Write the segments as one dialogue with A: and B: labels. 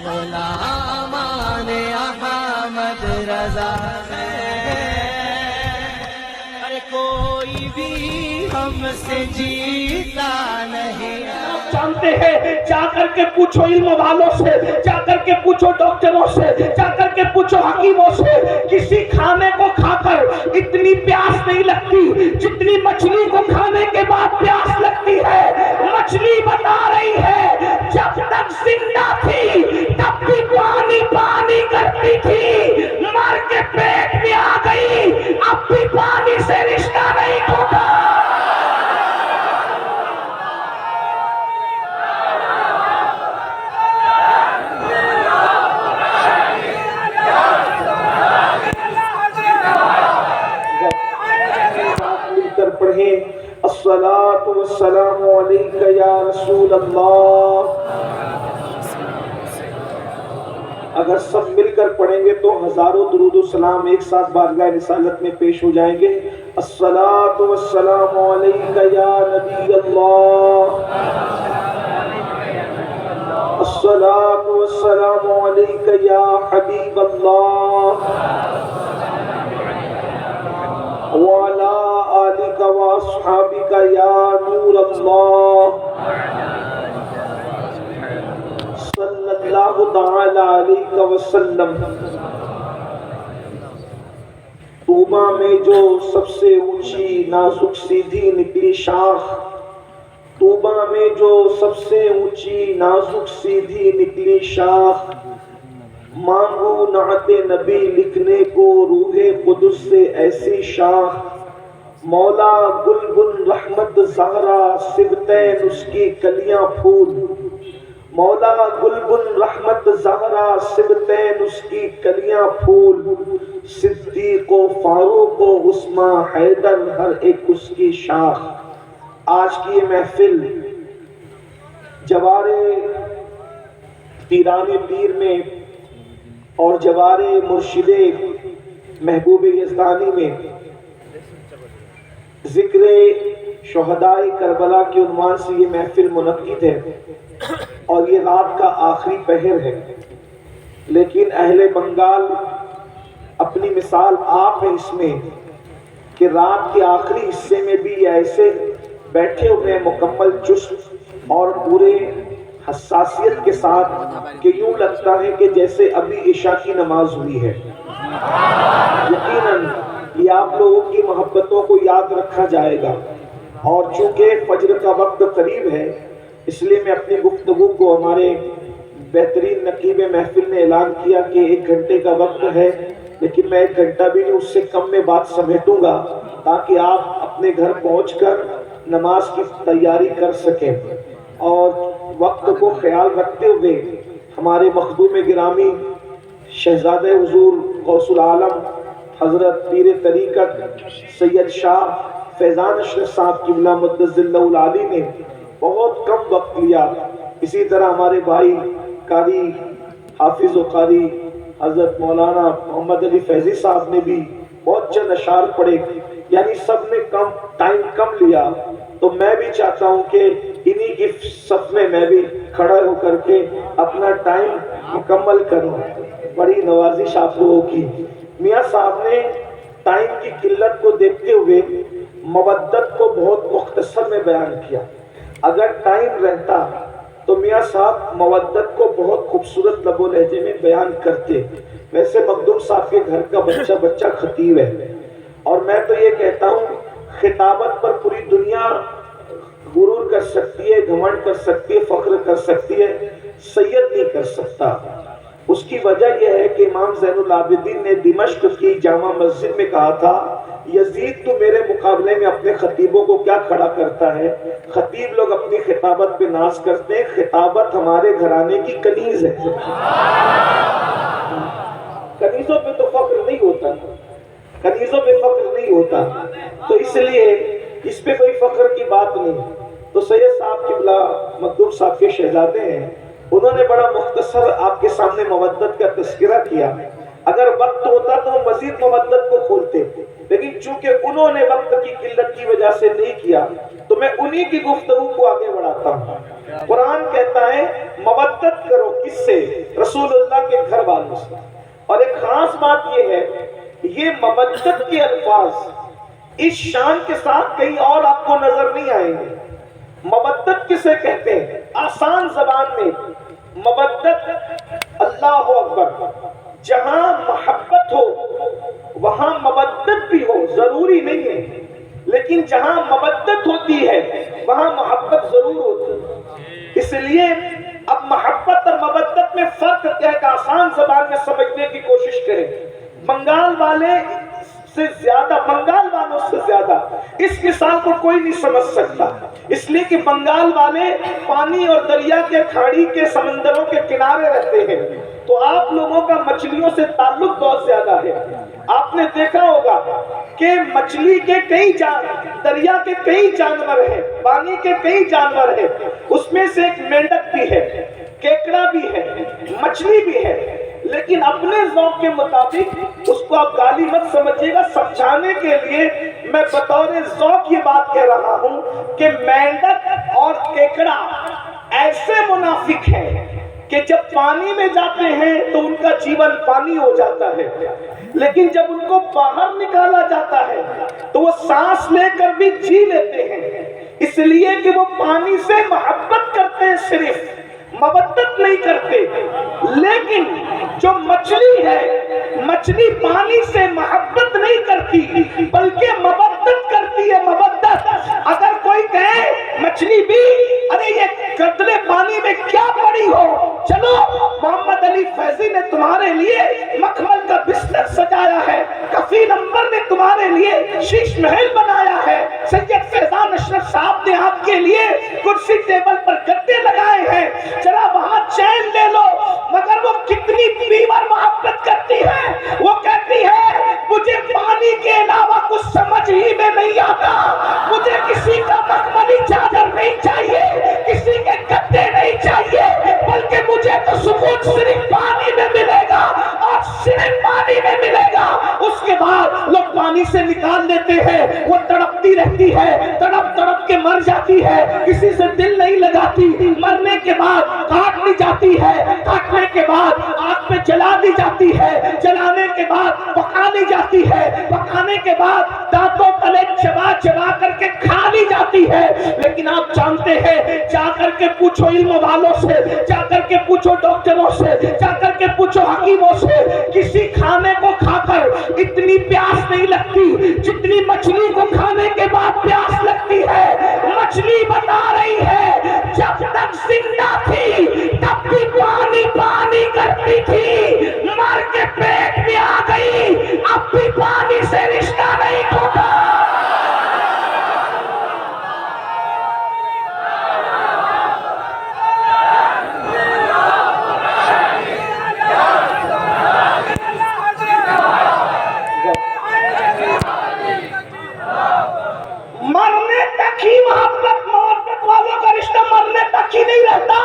A: غلامان احمد رضا ہے، کوئی بھی ہم سے جیتا نہیں۔
B: جانتے ہیں، جا کر کے پوچھو علم والوں سے، جا کر کے پوچھو ڈاکٹروں سے، جا کر کے پوچھو حکیموں سے، کسی کھانے کو کھا کر اتنی پیاس نہیں لگتی جتنی مچھلی کو کھانے کے بعد پیاس لگتی ہے۔ مچھلی بتا رہی ہے جب تک زندہ تھی تب بھی پانی پانی کرتی تھی، مر کے پیٹ میں آ گئی اب بھی پانی سے رشتہ نہیں ٹوٹا۔ الصلاة والسلام علیک یا رسول اللہ۔ اگر سب مل کر پڑھیں گے تو ہزاروں درود و سلام ایک ساتھ بارگاہ رسالت میں پیش ہو جائیں گے۔ الصلاة والسلام علیک یا نبی اللہ، الصلاة والسلام علیک یا حبیب اللہ، وعلى آلك وأصحابك يا نور الله صلی اللہ تعالی علیہ وسلم۔ طوبہ میں جو سب سے اونچی نازک سیدھی نکلی شاخ، طوبہ میں جو سب سے اونچی نازک سیدھی نکلی شاخ، مانگو نعت نبی لکھنے کو روح قدس سے ایسی شاخ، مولا گلبن رحمت زہرا سبتین اس کی کلیاں پھول، مولا گلبن رحمت زہرا سبتین اس کی کلیاں پھول، صدیق و فاروق و عثمان حیدر ہر ایک اس کی شاخ۔ آج کی یہ محفل جوار پیران پیر میں اور جوار مرشد محبوب یزدانی میں ذکر شہدائے کربلا کے عنوان سے یہ محفل منعقد ہے اور یہ رات کا آخری پہر ہے، لیکن اہل بنگال اپنی مثال آپ ہیں اس میں کہ رات کے آخری حصے میں بھی ایسے بیٹھے ہوئے مکمل چست اور پورے حساسیت کے ساتھ کہ یوں لگتا ہے کہ جیسے ابھی عشاء کی نماز ہوئی ہے۔ یقیناً یہ آپ لوگوں کی محبتوں کو یاد رکھا جائے گا، اور چونکہ فجر کا وقت قریب ہے اس لیے میں اپنی گفتگو کو، ہمارے بہترین نقیب محفل نے اعلان کیا کہ 1 گھنٹے کا وقت ہے، لیکن میں 1 گھنٹہ بھی نہیں، اس سے کم میں بات سمیٹوں گا تاکہ آپ اپنے گھر پہنچ کر نماز کی تیاری کر سکیں۔ اور وقت کو خیال رکھتے ہوئے ہمارے مخدوم گرامی شہزادہ حضور غوث العالم حضرت پیر طریقت سید شاہ فیضان اشرف صاحب قبلہ مدظ اللہ العالی نے بہت کم وقت لیا۔ اسی طرح ہمارے بھائی قاری حافظ و قاری حضرت مولانا محمد علی فیضی صاحب نے بھی بہت چند اشعار پڑھے، یعنی سب نے ٹائم کم لیا، تو میں بھی چاہتا ہوں کہ انہی کی صف میں بھی کھڑا ہو کر کے اپنا ٹائم مکمل کروں۔ بڑی نوازش آپ لوگوں کی۔ میاں صاحب نے ٹائم کی قلت کو دیکھتے ہوئے مودت کو بہت مختصر میں بیان کیا۔ اگر ٹائم رہتا تو میاں صاحب مودت کو بہت خوبصورت لب و لہجے میں بیان کرتے۔ ویسے مخدوم صاحب کے گھر کا بچہ خطیب ہے، اور میں تو یہ کہتا ہوں خطابت پر پوری دنیا غرور کر سکتی ہے، گھمنڈ کر سکتی ہے، فخر کر سکتی ہے، سید نہیں کر سکتا۔ اس کی وجہ یہ ہے کہ امام زین العابدین نے دمشق کی جامع مسجد میں کہا تھا، یزید تو میرے مقابلے میں اپنے خطیبوں کو کیا کھڑا کرتا ہے؟ خطیب لوگ اپنی خطابت پہ ناز کرتے ہیں، خطابت ہمارے گھرانے کی کنیز ہے۔ کنیزوں پہ تو فخر نہیں ہوتا، کنیزوں پہ فخر نہیں ہوتا، تو اس لیے اس پہ کوئی فخر کی بات نہیں۔ تو سید صاحب قبلہ مخدوم صاحب کے شہزادے ہیں، انہوں نے بڑا مختصر آپ کے سامنے مودت کا تذکرہ کیا۔ اگر وقت ہوتا تو وہ مزید مودت کو کھولتے، لیکن چونکہ انہوں نے وقت کی قلت کی وجہ سے نہیں کیا تو میں انہی کی گفتگو کو آگے بڑھاتا ہوں۔ قرآن کہتا ہے مودت کرو، کس سے؟ والوں سے. اور ایک خاص بات یہ ہے، یہ مودت کے الفاظ اس شان کے ساتھ کہیں اور آپ کو نظر نہیں آئیں گے. مودت کسے کہتے ہیں؟ آسان زبان میں مودت، اللہ اکبر، جہاں محبت ہو وہاں مودت بھی ہو، ضروری نہیں ہے، لیکن جہاں مودت ہوتی ہے وہاں محبت ضرور ہوتی ہے. اس لیے اب محبت اور مودت میں فرق کیا ہے کہ آسان زبان میں سمجھنے کی کوشش کریں. بنگال والے سے زیادہ، بنگال والوں سے زیادہ اس مثال کو کوئی نہیں سمجھ سکتا، اس لیے کہ بنگال والے پانی اور دریا کے، کھاڑی کے، سمندروں کے کنارے رہتے ہیں، تو آپ لوگوں کا مچھلیوں سے تعلق بہت زیادہ ہے. آپ نے دیکھا ہوگا کہ مچھلی کے کئی دریا کے کئی جانور ہیں، پانی کے کئی جانور ہیں، اس میں سے ایک مینڈک بھی ہے، کیکڑا بھی ہے، مچھلی بھی ہے، لیکن اپنے ذوق کے مطابق اس کو آپ گالی مت سمجھیے گا، سمجھانے کے لیے میں بطور ذوق یہ بات کہہ رہا ہوں کہ مینڈک اور کیکڑا ایسے منافق ہیں کہ جب پانی میں جاتے ہیں تو ان کا جیون پانی ہو جاتا ہے، لیکن جب ان کو باہر نکالا جاتا ہے تو وہ سانس لے کر بھی جی لیتے ہیں، اس لیے کہ وہ پانی سے محبت کرتے ہیں، صرف مودت نہیں کرتے. لیکن جو مچھلی ہے، مچھلی پانی سے محبت نہیں کرتی بلکہ مودت کرتی ہے، مودت. اگر کوئی کہے مچھلی بھی ارے یہ قطرے پانی میں کیا پڑی ہو، چلو محمد علی فیضی نے تمہارے لیے مخمل کا بستر سجایا ہے، کفی نمبر نے تمہارے لیے شیش محل بنایا ہے، سید فیضان اشرف صاحب نے آپ کے لیے کرسی ٹیبل پر گدے لگائے ہیں، ذرا وہاں چین لے لو. مگر وہ کتنی پیور محبت کرتی ہے، وہ کہتی ہے مجھے پانی کے علاوہ کچھ سمجھ ہی میں نہیں آتا، مجھے کسی کا مخملی چادر نہیں چاہیے، کسی کے گدے نہیں چاہیے، بلکہ مجھے تو سکون صرف پانی میں ملے گا اور صرف پانی میں ملے گا. اس کے بعد لوگ پانی سے نکال لیتے ہیں، وہ تڑپتی رہتی ہے، تڑپ تڑپ کے مر جاتی ہے، کسی سے دل نہیں لگاتی، مرنے کے بعد کاٹ لی جاتی ہے، کاٹنے کے بعد آگ پہ جلا دی جاتی ہے، جلانے کے بعد پکا لی جاتی ہے، پکانے کے بعد دانتوں تلے چبا چبا کر کے کھا لی جاتی ہے. لیکن آپ جانتے ہیں، جا کر کے پوچھو علم والوں سے، جا کر کے پوچھو ڈاکٹروں سے، جا کر کے پوچھو حکیموں سے، کسی کھانے کو کھا کر اتنی پیاس نہیں لگتی جتنی مچھلی کو کھانے کے بعد پیاس لگتی ہے. مچھلی بتا رہی ہے جب تک زندہ تھی تب بھی پانی پانی کرتی تھی، مر کے پیٹ میں آ گئی اب بھی پانی سے رشتہ نہیں ٹوٹا. مرنے تک ہی محبت والوں کا رشتہ مرنے تک ہی نہیں رہتا،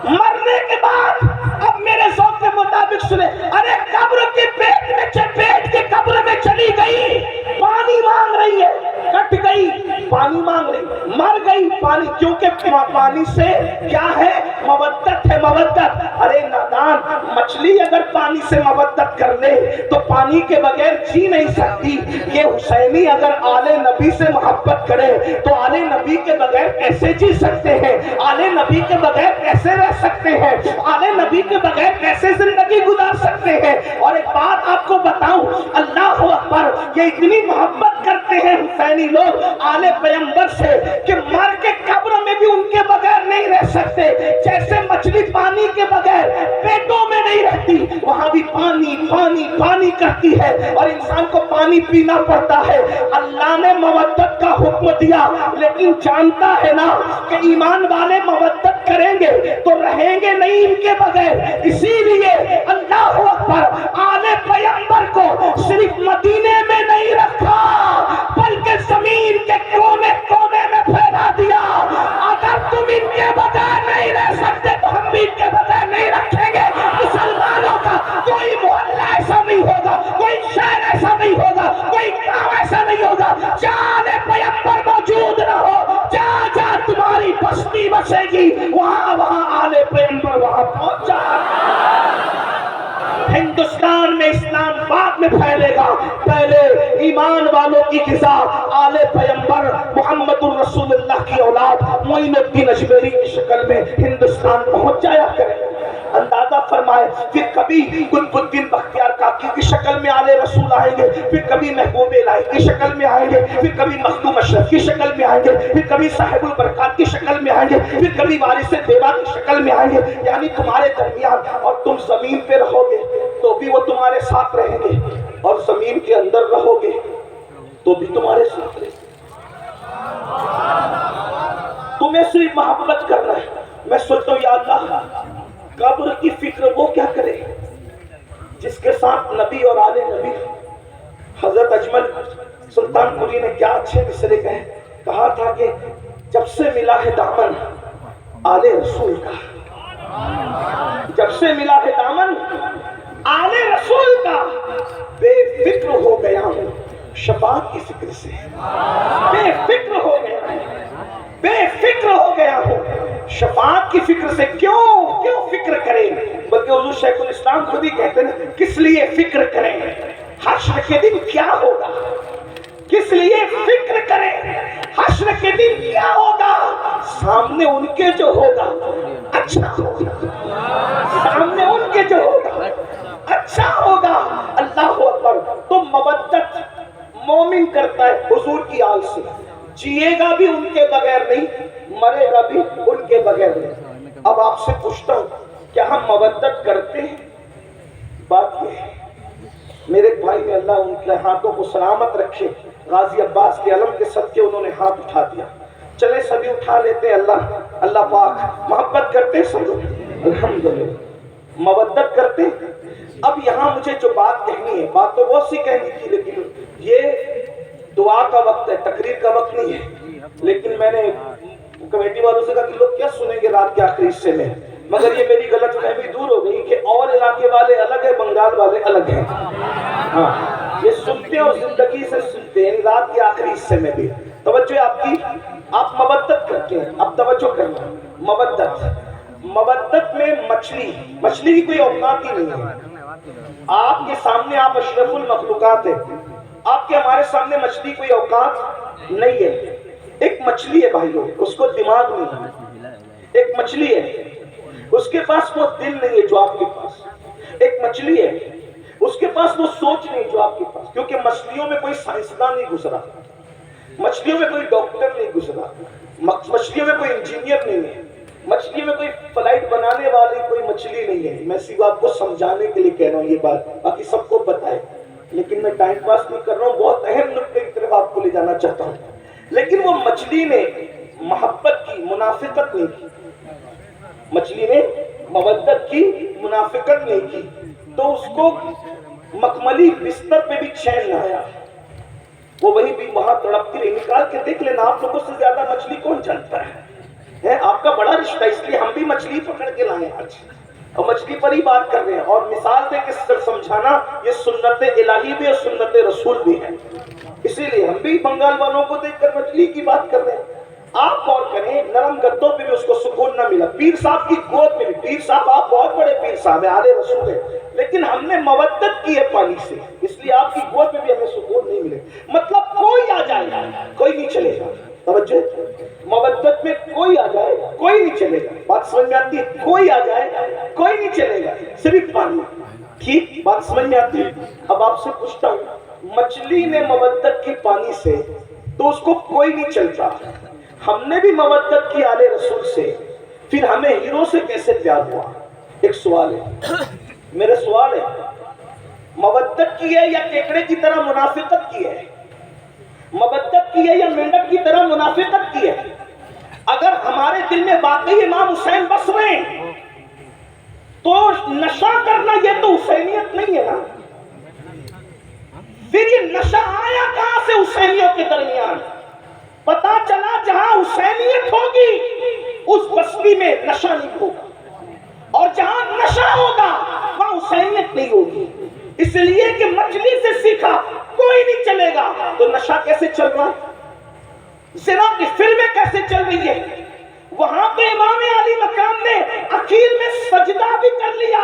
B: مرنے کے بعد اب میرے ذوق کے مطابق سنے، ارے قبر کے پیٹ کے قبر میں چلی گئی، پانی مانگ رہی ہے، کٹ گئی پانی مانگ رہی، مر گئی پانی، کیونکہ پانی سے کیا ہے؟ مودت ہے، مودت. ارے نادان، مچھلی اگر پانی سے مودت کر لے تو پانی کے بغیر جی نہیں سکتی. یہ حسینی اگر آل نبی سے محبت کرے تو آل نبی کے بغیر کیسے جی سکتے ہیں؟ آل نبی کے بغیر کیسے رہ سکتے ہیں؟ آل نبی کے بغیر کیسے زندگی گزار سکتے ہیں؟ اور ایک بات آپ کو بتاؤں، اللہ اکبر، یہ اتنی محبت کرتے ہیں حسینی لوگ آل پیغمبر سے کہ مر کے قبر میں بھی ان کے بغیر نہیں رہ سکتے. جیسے مچھلی پانی کے بغیر پیٹوں میں نہیں رہتی، وہاں بھی پانی پانی پانی کرتی ہے اور انسان کو پانی پینا پڑتا ہے. اللہ نے مودت کا حکم دیا، لیکن جانتا ہے نا کہ ایمان والے مودت کریں گے تو رہیں گے نہیں ان کے بغیر. اسی لیے اللہ اکبر، آل پیغمبر کو صرف مدینے میں نہیں رکھا بلکہ زمین کے کونے کونے میں پھیلا دیا. اگر تم ان کے بغیر نہیں رہ سکتے تو ہم بھی ان کے بغیر نہیں رکھیں گے. مسلمانوں کا کوئی محلہ ایسا نہیں ہوگا، کوئی شہر ایسا نہیں ہوگا، کوئی گاؤں ایسا نہیں ہوگا جہاں پیغمبر موجود نہ ہو. جہاں جہاں تمہاری بستی بسے گی وہاں وہاں آل پیغمبر وہاں پہنچ جائے. ہندوستان میں اسلام بعد میں پھیلے گا، پہلے ایمان والوں کی غذا آل پیغمبر محمد الرسول اللہ کی اولاد معین الدین اجمیری کی شکل میں ہندوستان پہنچ جایا کرے۔ اندازہ فرمائے، پھر کبھی قطب الدین بختیار کاکی کی شکل میں آل رسول آئیں گے، پھر کبھی محبوب الہی کی شکل میں آئیں گے، پھر کبھی مخدوم اشرف کی شکل میں آئیں گے، پھر کبھی صاحب البرکات کی شکل میں آئیں گے، پھر کبھی وارث دیوا کی شکل میں آئیں گے۔ یعنی تمہارے درمیان، اور تم زمین پہ رہو گے تو بھی وہ تمہارے ساتھ رہیں گے، اور زمین کے اندر رہو گے تو بھی تمہارے ساتھ رہیں گے۔ تمہیں صرف محبت کرنا ہے۔ میں سوچتا ہوں یا اللہ، قبر کی فکر وہ کیا کرے جس کے ساتھ نبی اور آل نبی۔ حضرت اجمل سلطان پوری نے کیا اچھے مصرے کہا تھا کہ جب سے ملا ہے دامن آل رسول کا، جب سے ملا ہے دامن آل رسول کا، بے فکر ہو گیا ہوں شفاعت کی فکر سے، بے فکر ہو گیا ہوں، بے فکر ہو گیا ہوں شفاعت کی فکر سے۔ کیوں فکر کریں؟ بلکہ حضور شیخ الاسلام خود ہی کہتے ہیں کس لیے فکر کریں، حشر کے دن کیا ہوگا، کس لیے فکر کریں، حشر کے دن کیا ہوگا، سامنے ان کے جو ہوگا اچھا ہوگا، سامنے ان کے جو ہوگا اچھا ہوگا۔ اللہ اکبر۔ تو مودت مومن کرتا ہے حضور کی آل سے، جیے گا بھی ان کے بغیر نہیں، مرے گا بھی ان کے بغیر نہیں۔ اب آپ سے پوچھتا ہوں کیا ہم مودت کرتے ہیں؟ بات یہ ہے، میرے ایک بھائی نے، اللہ ان کے ہاتھوں کو سلامت رکھے، غازی عباس کے علم کے صدقے انہوں نے ہاتھ اٹھا دیا۔ چلے سبھی اٹھا لیتے ہیں۔ اللہ پاک محبت کرتے ہیں سب لوگ، الحمدللہ مودت کرتے ہیں۔ اب یہاں مجھے جو بات کہنی ہے، بات تو بہت سی کہنی تھی، لیکن یہ دعا کا وقت ہے، تقریر کا وقت نہیں ہے۔ لیکن میں نے کمیٹی والوں سے کہا کہ لوگ کیا سنیں گے رات کے آخری حصے میں، مگر یہ میری غلط فہمی دور ہو گئی کہ اور علاقے والے الگ ہیں، بنگال والے الگ ہیں۔ ہاں، یہ سنتے ہیں اور زندگی سے سنتے ہیں، رات کے آخری حصے میں بھی توجہ آپ کی۔ آپ مودت کرتے ہیں، اب توجہ کرنا۔ مودت میں مچھلی کی کوئی اوقات ہی نہیں ہے۔ آپ کے سامنے آپ اشرف المخلوقات ہیں، آپ کے ہمارے سامنے مچھلی کوئی اوقات نہیں ہے۔ ایک مچھلی ہے بھائیوں، اس کو دماغ نہیں ہے۔ ایک مچھلی ہے، اس کے پاس وہ دل نہیں ہے جو آپ کے پاس۔ ایک مچھلی ہے، اس کے پاس وہ سوچ نہیں جو آپ کے پاس، کیونکہ مچھلیوں میں کوئی سائنسدان نہیں گزرا، مچھلیوں میں کوئی ڈاکٹر نہیں گزرا، مچھلیوں میں کوئی انجینئر نہیں ہے، مچھلیوں میں کوئی فلائٹ بنانے والی کوئی مچھلی نہیں ہے۔ میں صرف آپ کو سمجھانے کے لیے کہہ رہا ہوں یہ بات، باقی سب کو پتہ ہے، لیکن میں ٹائم پاس نہیں کر رہا ہوں، بہت اہم نقطے کی طرف آپ کو لے جانا چاہتا ہوں۔ لیکن وہ مچھلی نے محبت کی، منافقت نہیں کی، مچھلی نے مودت کی، منافقت نہیں کی، تو اس کو مخملی بستر پہ بھی چین نہ آیا، وہ وہی بھی وہاں تڑپتی رہی۔ نکال کے دیکھ لینا، آپ لوگوں سے زیادہ مچھلی کون جانتا ہے؟ آپ کا بڑا رشتہ، اس لیے ہم بھی مچھلی پکڑ کے لائے آج، اور مچھلی پر ہی بات کر رہے ہیں، اور مثال دے کے سمجھانا یہ سنت الہی بھی اور سنت رسول بھی ہے۔ اسی لیے ہم بھی بنگال والوں کو دیکھ کر مچھلی کی بات کر رہے ہیں۔ آپ غور کریں، نرم گدوں پہ بھی اس کو سکون نہ ملا، پیر صاحب کی گود میں بھی، پیر صاحب آپ بہت بڑے پیر صاحب ہیں، آلے رسول ہیں، لیکن ہم نے مودت کی ہے پانی سے، اس لیے آپ کی گود میں بھی ہمیں سکون نہیں ملے۔ مطلب کوئی آ جائے گا، کوئی نہیں چلے گا۔ توجہ، مودت میں کوئی آ جائے کوئی نہیں چلے گا۔ بات سمجھ میں آتی ہے؟ کوئی آ جائے کوئی نہیں چلے گا، صرف پانی۔ ٹھیک بات سمجھ میں آتی ہے؟ اب آپ سے پوچھتا ہوں، مچھلی نے مودت کی پانی سے تو اس کو کوئی نہیں چلتا، ہم نے بھی مودت کی آل رسول سے، پھر ہمیں ہیرو سے کیسے پیار ہوا؟ ایک سوال ہے، میرا سوال ہے، مودت کی ہے یا کیکڑے کی طرح منافقت کی ہے؟ مودت کی ہے یا مینڈک کی طرح منافقت کی ہے؟ اگر ہمارے دل میں واقعی امام حسین بس رہے ہیں تو نشہ کرنا یہ تو حسینیت نہیں ہے نا، پھر یہ نشہ آیا کہاں سے حسینیوں کے درمیان؟ پتا چلا جہاں حسینیت ہوگی اس بستی میں نشہ نہیں ہوگا، اور جہاں نشہ ہوگا وہاں حسینیت نہیں ہوگی۔ اس لیے کہ مچھلی سے سیکھا کوئی نہیں چلے گا، تو نشہ کیسے چل رہا ہے؟ زنا کی فلمیں کیسے چل رہی ہے؟ وہاں پہ امام علی مقام نے اخیر میں سجدہ بھی کر لیا،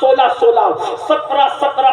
B: 16-16, 17-17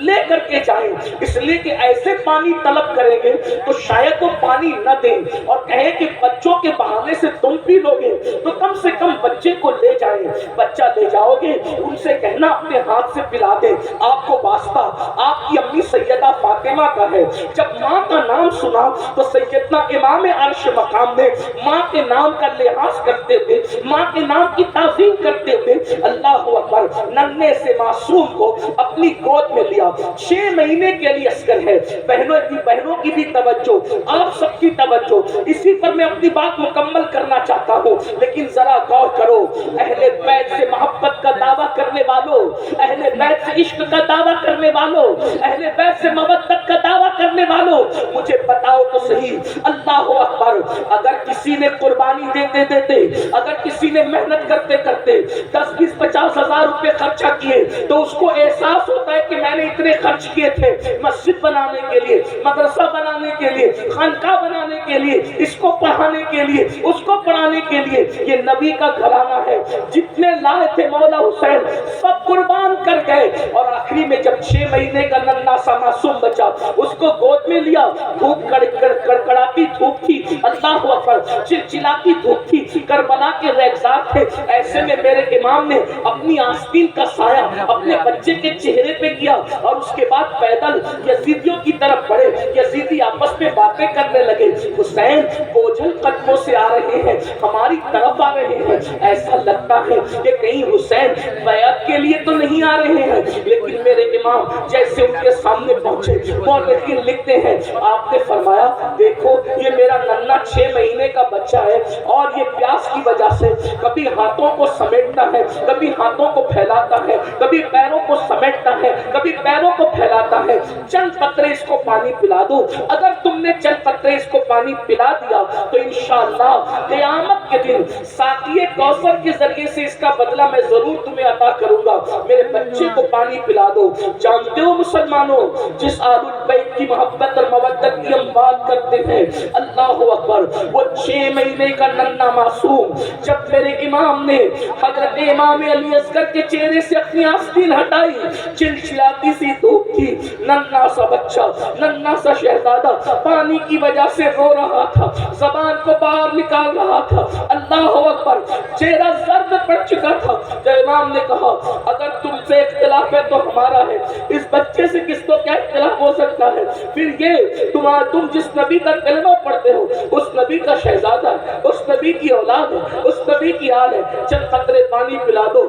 B: لے کر کے جائیں، اس لیے کہ ایسے پانی طلب کریں گے تو شاید وہ پانی نہ دیں اور کہیں کہ بچوں کے بہانے سے تم پی لو گے، تو کم سے کم بچے کو لے جائیں۔ بچہ لے جاؤ گے، ان سے کہنا اپنے ہاتھ سے پلا دیں۔ آپ کو واسطہ آپ کی امی سیدہ فاطمہ کا ہے، جب ماں کا نام سنا تو سیدنا امام عرش مقام نے ماں کے نام کا لحاظ کرتے ہوئے، ماں کے نام کی تعظیم کرتے ہوئے اللہ اکبر ننھے سے معصوم کو اپنی گود میں لیا۔ 6 مہینے کے لیے اصغر ہے۔ بہنوں کی بھی توجہ، آپ سب کی توجہ، اسی پر میں اپنی بات مکمل کرنا چاہتا ہوں، لیکن ذرا غور کرو۔ اہل بیت سے محبت کا دعویٰ کرنے والوں، اہل بیت سے عشق کا دعویٰ کرنے والوں، اہل بیت سے مودت کا دعویٰ کرنے والوں، مجھے بتاؤ تو صحیح، اللہ اکبر، اگر کسی نے قربانی دیتے دیتے، اگر کسی نے محنت کرتے کرتے 10 20 50 ہزار روپے خرچہ کیے تو اس کو احساس ہوتا ہے کہ میں نے اتنے خرچ کیے تھے مسجد بنانے کے لیے، مدرسہ بنانے کے لیے، خانقاہ بنانے کے لیے، اس کو پڑھانے کے لیے، اس کو پڑھانے کے لیے۔ یہ نبی کا گھرانہ ہے، جتنے لائے تھے مولا حسین سب قربان کر گئے، اور آخری میں جب 6 مہینے کا ننھا سا معصوم بچہ، اس کو گود میں لیا، دھوپ کڑکڑاتی دھوپ تھی، اللہ اکبر، چلچلاتی دھوپ تھی، کربلا کے ریگزار تھے، ایسے میں میرے امام نے اپنی آستین کا سایہ اپنے بچے کے چہرے پہ کیا، اور اس کے بعد پیدل یزیدیوں کی طرف بڑھے۔ یزیدی آپس میں باتیں کرنے لگے، حسین بوجھل قدموں سے آ رہے ہیں، ہماری طرف آ رہے ہیں، ایسا لگتا ہے کہ کہیں حسین بیعت کے لیے تو نہیں آ رہے ہیں، لیکن میرے امام جیسے ان کے سامنے پہنچے، مورخین لکھتے ہیں آپ نے فرمایا دیکھو یہ میرا ننھا 6 مہینے کا بچہ ہے، اور یہ پیاس کی وجہ سے کبھی ہاتھوں کو سمیٹتا ہے، کبھی ہاتھوں کو پھیلاتا ہے، کبھی پیروں کو سمیٹتا ہے، کبھی پیروں کو پھیلاتا ہے، چند قطرے اس کو پانی پلا دو۔ اگر تم نے چند قطرے اس کو پانی پلا دیا تو انشاءاللہ قیامت کے دن ساقی کوثر کے ذریعے سے اس کا بدلہ میں ضرور تمہیں عطا کروں گا، میرے بچے کو پانی پلا دو۔ جانتے ہو مسلمانوں، جس آل البیت کی محبت اور مودت کی ہم بات کرتے ہیں، اللہ اکبر، وہ 6 مہینے کا ننھا معصوم جب میرے امام نے حضرت امام علی اصغر کے چہرے سے اپنی آستین ہٹائی، چلچلاتی سی دھوپ تھی، ننھا سا بچہ، ننھا سا شہزادہ پانی کی وجہ سے رو رہا تھا، زبان کو باہر نکال رہا تھا، اللہ اکبر، چہرہ زرد پڑ چکا تھا۔ تو امام نے کہا اگر تم سے اختلاف ہے تو ہمارا ہے، اس بچے سے کس کو کیا اختلاف ہو سکتا ہے؟ پھر یہ تم جس نبی کا کلمہ پڑھتے ہو اس نبی کا شہزادہ ہے، اس نبی کی اولاد ہے، اس نبی کی آل ہے، چند قطرے پانی پلا دو،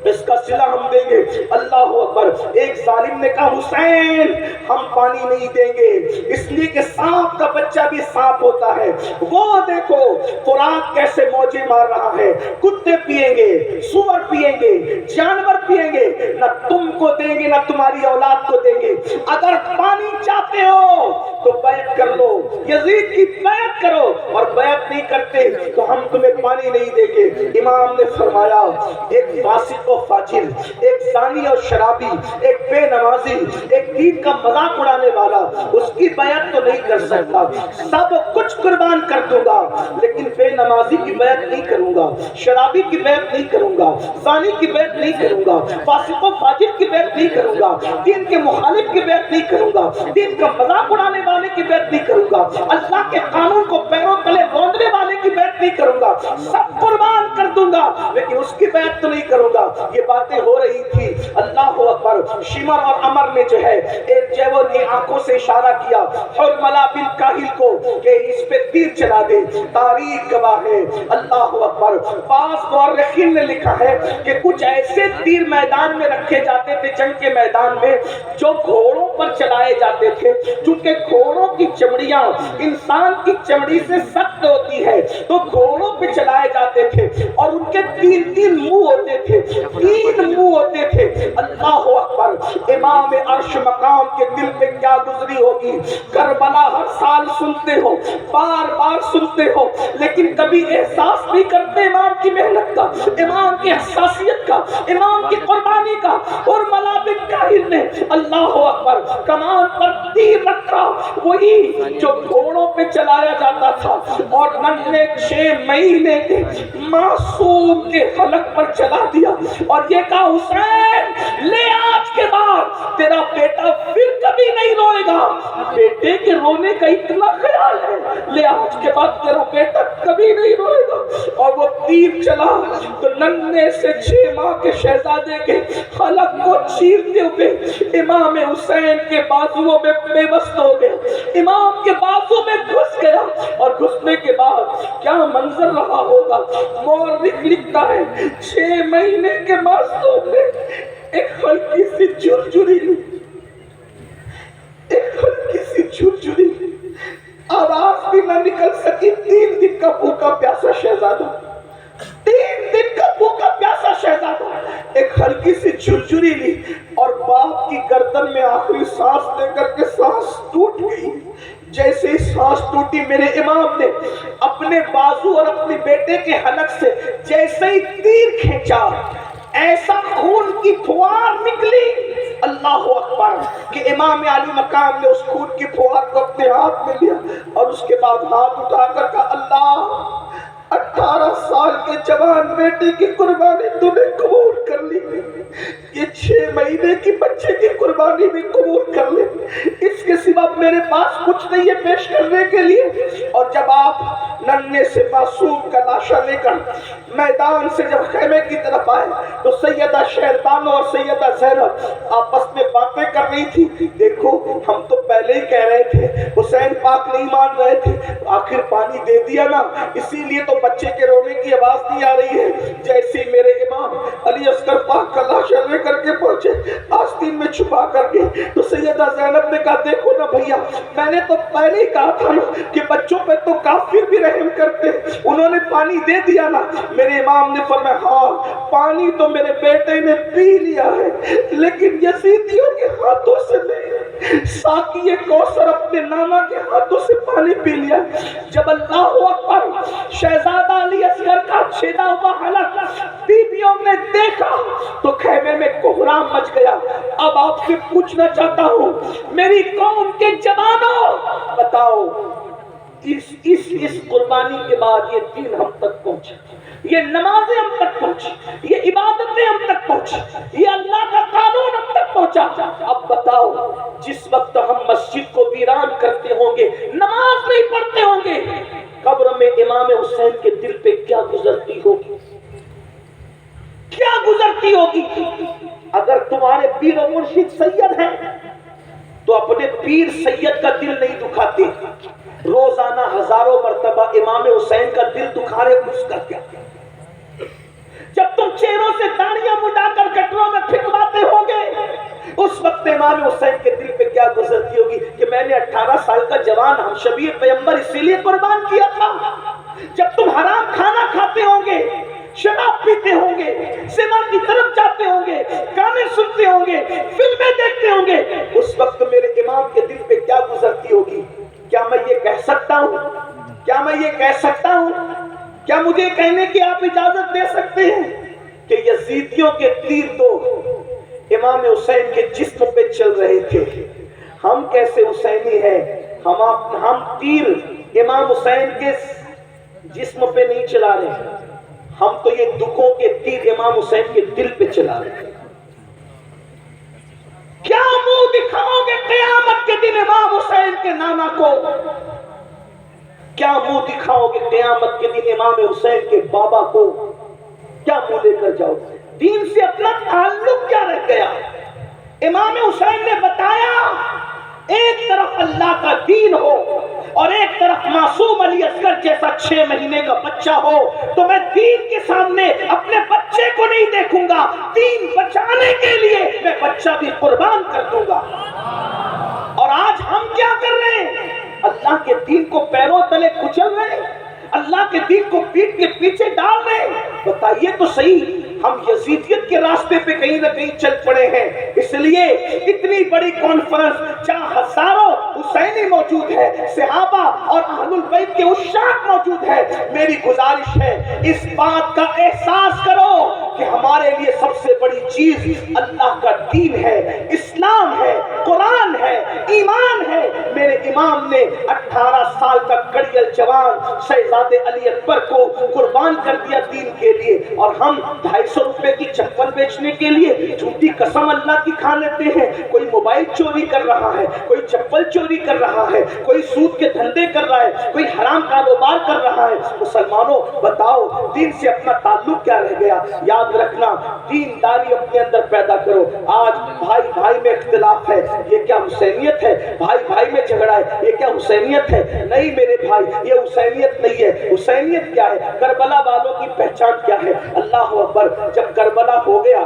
B: اس کا صلہ ہم دیں گے۔ اللہ اکبر، ایک ظالم نے کہا حسین ہم پانی نہیں دیں گے، اس لیے کہ سانپ کا بچہ بھی سانپ ہوتا ہے، وہ دیکھو فرات کیسے موجیں مار رہا ہے، کتے پیئیں گے، سور پیئیں گے، جانور پیئیں گے، نہ تم کو دیں گے نہ تمہاری اولاد کو دیں گے، اگر پانی چاہتے ہو تو بیعت کر لو، یزید کی بیعت کرو، اور بیعت نہیں کرتے تو ہم تمہیں پانی نہیں دیں گے۔ امام نے فرمایا ایک فاسق و فاجر، ایک زانی اور شرابی، ایک بے نمازی، ایک دین کا مذاق اڑانے والا اس کی بیعت تو نہیں کر سکتا، سب کچھ قربان کر دوں گا لیکن بے نمازی کی بیعت نہیں کروں گا، شرابی کی بیعت نہیں کروں گا، زانی کی بیعت نہیں کروں گا، فاسق و فاجر کی بیعت نہیں کروں گا، دین کے مخالف کی بیعت نہیں کروں گا، دین کا مذاق اڑانے والے کی بیعت نہیں کروں گا، اللہ کے قانون کو پیروں تلے روندنے والے کی بیعت نہیں کروں گا، سب قربان کر دوں گا لیکن اس کی بیعت تو نہیں کروں گا۔ یہ باتیں ہو رہی تھی، اللہ اکبر، شمر اور عمر نے جو ہے ایک جیور کی آنکھوں سے اشارہ کیا حرملہ بن کاہل کو کہ اس پہ تیر چلا دے، تاریخ گواہ ہے، اللہ اکبر۔ بعض مورخین نے لکھا ہے کہ کچھ ایسے تیر میدان میں رکھے جاتے تھے جنگ کے میدان میں جو گھوڑوں پر چلائے جاتے تھے، چونکہ گھوڑوں کی چمڑیاں انسان کی چمڑی سے سخت ہوتی ہے تو گھوڑوں پہ چلائے جاتے تھے، اور ان کے 3 منہ ہوتے تھے، 3 منہ ہوتے تھے، اللہ اکبر۔ امام عرش مقام کے دل پہ کیا گزری ہوگی، کربلا ہر سال سنتے ہو، بار بار سنتے ہو، لیکن کبھی احساس نہیں کرتے امام کی محنت کا، امام کی حساسیت کا، امام کی قربانی کا۔ اور حرملہ بن کاہل نے اللہ اکبر کمان پر تیر رکھا، وہی جو گھوڑوں پہ چلایا جاتا تھا، اور ننھے 6 مہینے کے معصوم کے حلق پر چلا دیا، اور یہ کہا حسین لے آج کے بعد تیرا بیٹا بیٹے کے رونے کا اتنا خیال ہے، لے آج کے بعد تیرا بیٹا کبھی نہیں روئے گا۔ اور وہ تیر چلا تو ننھے سے 6 ماہ کے شہزادے کے حلق کو چیرتے ہوئے امام حسین کے بازوؤں میں بے بس ہو گیا، امام کے بازو میں گھس گیا، اور گھسنے کے بعد کیا منظر رہا ہوگا۔ مورخ لکھتا ہے 6 مہینے کے معصوم نے ایک ہلکی سی جھرجھری لی، ایک ہلکی سی جھرجھری لی، آواز بھی نہ نکل سکی۔ 3 دن کا بھوکا پیاسا شہزادہ، 3 دن کا بھوکا پیاسا شہزادہ ایک ہلکی سی جھرجھری لی، اور باپ کی گردن میں آخری سانس لے کر کے سانس ٹوٹ گئی۔ جیسے ہی سانس ٹوٹی، میرے امام نے اپنے بازو اور اپنے بیٹے کے حلق سے جیسے ہی تیر کھینچا، ایسا خون کی پھوار نکلی، اللہ اکبر، کہ امام علی مقام نے اس خون کی پھوار کو اپنے ہاتھ میں لیا، اور اس کے بعد ہاتھ اٹھا کر کہا اللہ 18 سال کے جوان بیٹے کی قربانی تو نے قبول کر لی، یہ 6 مہینے کی بچے کی قربانی بھی قبول کر لی، اس کے سوا میرے پاس کچھ نہیں ہے پیش کرنے کے لیے۔ اور جب آپ ننھے سے معصوم کا لاشا لے کر میدان سے جب خیمے کی طرف آئے تو سیدہ شہربانو اور سیدہ زینب آپس میں باتیں کر رہی تھی۔ دیکھو ہم تو پہلے ہی کہہ رہے تھے حسین پاک نہیں مان رہے تھے، آخر پانی دے دیا نا، اسی لیے تو بچے کے رونے کی آواز نہیں آ رہی ہے۔ جیسے میرے امام علی اصغر پاک کا لاشا لے کر کے پہنچے آستین میں چھپا کر کے، تو سیدہ زینب نے کہا دیکھو نا بھیا، میں نے تو پہلے ہی کہا تھا نا کہ بچوں پہ تو کافر بھی رحم کرتے، انہوں نے پانی دے دیا نا۔ میرے امام نے فرمایا ہاں پانی تو میرے بیٹے نے پی لیا ہے، لیکن یزیدیوں کے ہاتھوں سے نہیں، ساقی کوثر اپنے نانا کے ہاتھوں سے پانی پی لیا۔ جب اللہ اکبر شہزادہ علی اصغر کا چھیدا ہوا حلق بیویوں نے دیکھا تو خیمے میں کوہرام مچ گیا۔ اب آپ سے پوچھنا چاہتا ہوں میری قوم کے جوانوں، بتاؤ اس قربانی کے بعد یہ دین ہم تک پہنچے، یہ نمازیں ہم تک پہنچی، یہ عبادتیں ہم تک پہنچی، یہ اللہ کا قانون ہم تک پہنچا۔ اب بتاؤ جس وقت ہم مسجد کو ویران کرتے ہوں گے، نماز نہیں پڑھتے ہوں گے، قبر میں امام حسین کے دل پہ کیا گزرتی ہوگی، کیا گزرتی ہوگی؟ اگر تمہارے پیر و مرشد سید ہیں تو اپنے پیر سید کا دل نہیں دکھاتے، روزانہ ہزاروں مرتبہ امام حسین کا دل دکھا رہے اس کا کیا؟ جب تم چہروں سے داڑیاں مڈا کر گٹروں میں پھینکواتے ہوگے، اس وقت امام حسین کے دل پہ کیا گزرتی ہوگی کہ میں نے 18 سال کا جوان ہم شبیر پیغمبر اسی لیے قربان کیا تھا۔ جب تم حرام کھانا کھاتے ہوں گے، شراب پیتے ہوں گے، زنا کی طرف جاتے ہوں گے، گانے سنتے ہوں گے، فلمیں دیکھتے ہوں گے، اس وقت میرے امام کے دل پہ کیا گزرتی ہوگی؟ کیا میں یہ کہہ سکتا ہوں؟ کیا میں یہ کہہ سکتا ہوں؟ کیا مجھے کہنے کی آپ اجازت دے سکتے ہیں کہ یزیدیوں کے تیر تو امام حسین کے جسم پہ چل رہے تھے؟ ہم کیسے حسینی ہیں؟ ہم تیر امام حسین کے جسم پہ نہیں چلا رہے، ہم تو یہ دکھوں کے تیر امام حسین کے دل پہ چلا رہے ہیں۔ کیا منہ دکھاؤ گے قیامت کے دن امام حسین کے نانا کو؟ کیا منہ دکھاؤ گے قیامت کے دن امام حسین کے بابا کو؟ کیا منہ لے کر جاؤ؟ دین سے اپنا تعلق کیا رہ گیا؟ امام حسین نے بتایا ایک طرف اللہ کا دین ہو اور ایک طرف معصوم علی اصغر جیسا 6 مہینے کا بچہ ہو تو میں دین کے سامنے اپنے بچے کو نہیں دیکھوں گا، دین بچانے کے لیے میں بچہ بھی قربان کر دوں گا۔ اور آج ہم کیا کر رہے ہیں؟ اللہ کے دین کو پیروں تلے کچل رہے ہیں، اللہ کے دین کو پیٹ کے پیچھے ڈال رہے ہیں۔ بتائیے تو صحیح، ہم یزیدیت کے راستے پہ کہیں نہ کہیں چل پڑے ہیں۔ اس لیے اتنی بڑی کانفرنس جہاں ہزاروں حسینی موجود ہے، صحابہ اور اہل البیت کے عشاق موجود ہے، میری گزارش ہے اس بات کا احساس کرو کہ ہمارے لیے سب سے بڑی چیز اللہ کا دین ہے، اسلام ہے، قرآن ہے، ایمان ہے۔ میرے امام نے 18 سال کا کڑیل جوان شہزادے علی اکبر کو قربان کر دیا دین کے لیے، اور ہم 250 روپے کی چپل بیچنے کے لیے جھوٹی قسم اللہ کی کھا لیتے ہیں۔ کوئی موبائل چوری کر رہا ہے، کوئی چپل چوری کر رہا ہے، کوئی سود کے دھندے کر رہا ہے، کوئی حرام کاروبار کر رہا ہے۔ مسلمانوں بتاؤ دین سے اپنا تعلق کیا رہ گیا؟ یاد رکھنا، دینداری اپنے اندر پیدا کرو۔ آج بھائی بھائی میں اختلاف ہے، یہ کیا حسینیت ہے؟ بھائی بھائی میں جھگڑا ہے، یہ کیا حسینیت ہے؟ نہیں میرے بھائی، یہ حسینیت نہیں ہے۔ حسینیت کیا ہے؟ کربلا والوں کی پہچان کیا ہے؟ اللہ اکبر۔ جب کربلا ہو گیا،